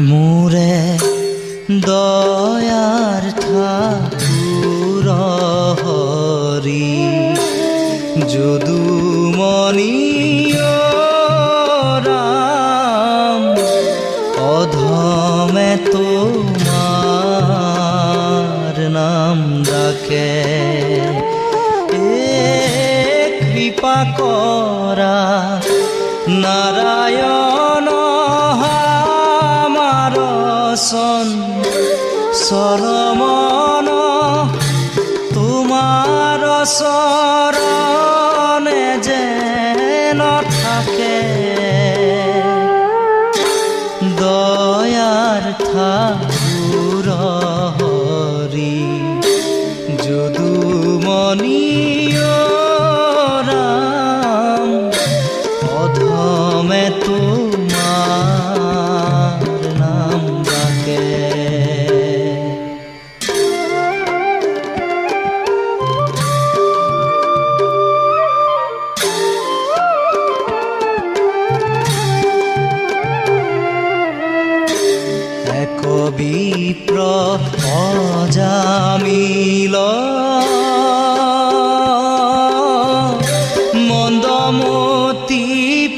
মোৰে দয়াৰ ঠাকুৰ হৰি যদুমণি ৰাম অধমে তোমাৰ নাম ডাকে কৃপা কৰা নাৰায়ণ আমাৰ চৰমন তোমাৰ চৰণে যেন থাকে দয়াৰ ঠাকুৰ হৰি যদুমণি ৰাম অধমে তোমাৰ নাম ডাকে বিপ্ৰ অজামিল মন্দমতি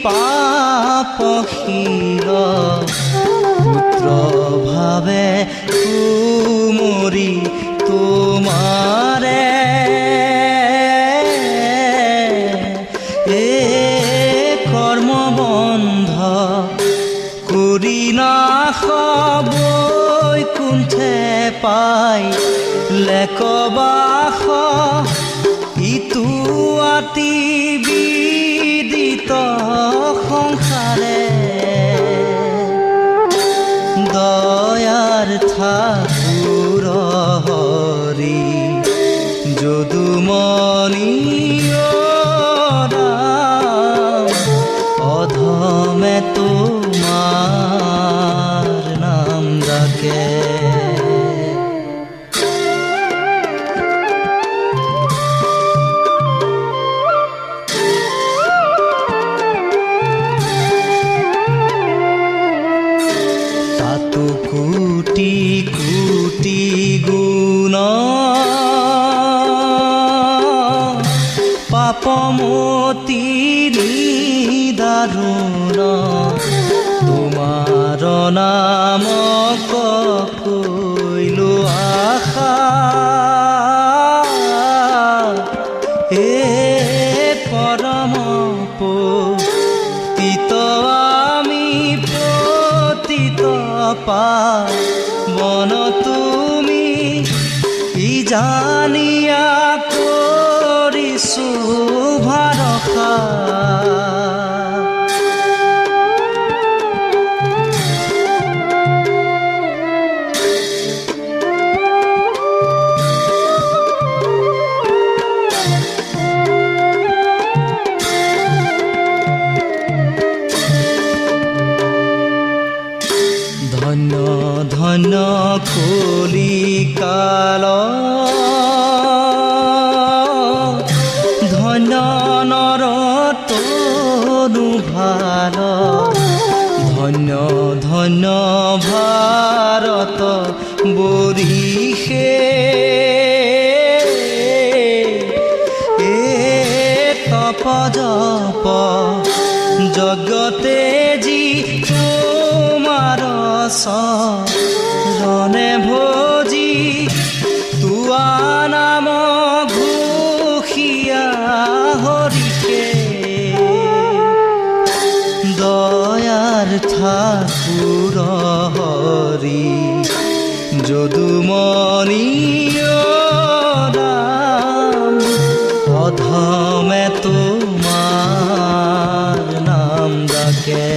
পাপশীল পুত্ৰ ভাৱে কুমৰি তোমাৰে কৰ্মবন্ধ কৰি নাশ বৈকুণ্ঠে পাই লেকবাস ইটো আতি বিদিত সংসাৰে দয়াৰ ঠাকুৰ হৰি যদুমণি ৰাম অধমে তোমাৰ নাম ডাকে তাতো কোটি কোটি গুণ পাপমতি নিদাৰুণ তোমাৰ নাম কৈলো আশা পৰম পতিত আমি পতিত পাৱন তুমি জানিয়া কৰিছো ভৰসা ধন্য ধন্য কলিকাল ধন্য নৰতনু ভাল ধন্য ধন্য ভাৰত বৰিষে তপ জপ জগতে যি তোমাৰ চৰণে ভজি তোৱা নাম ঘোষিয়া হৰিষে দয়াৰ ঠাকুৰ হৰি যদুমণি ৰাম অধমে তোমাৰ নাম ডাকে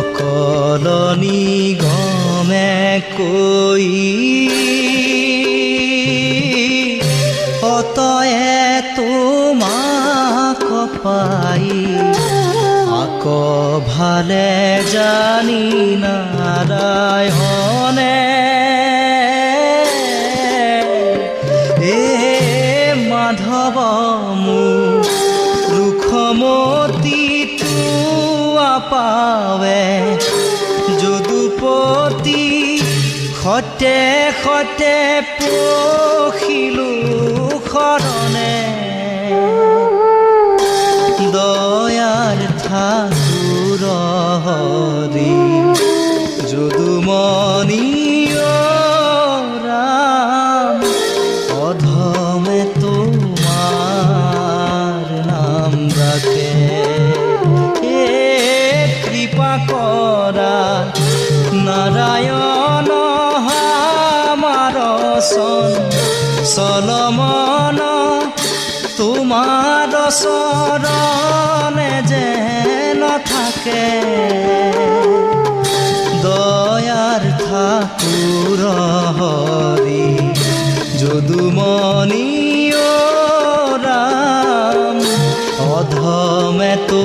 সকলনি গমে কৈ অতয়ে তোমাক পাই আক ভালে জানি নাৰায়ণে সতে সতে পখিলো শৰণে দয়াৰ ঠাকুৰ হৰি যদুমণি ৰাম অধমে তোমাৰ নাম ডাকে কৃপা কৰা নাৰায়ণ আমাৰ চলমন তোমাৰ চৰণে যেন থাকে দয়াৰ ঠাকুৰ হৰি যদুমণি ৰাম অধমে তো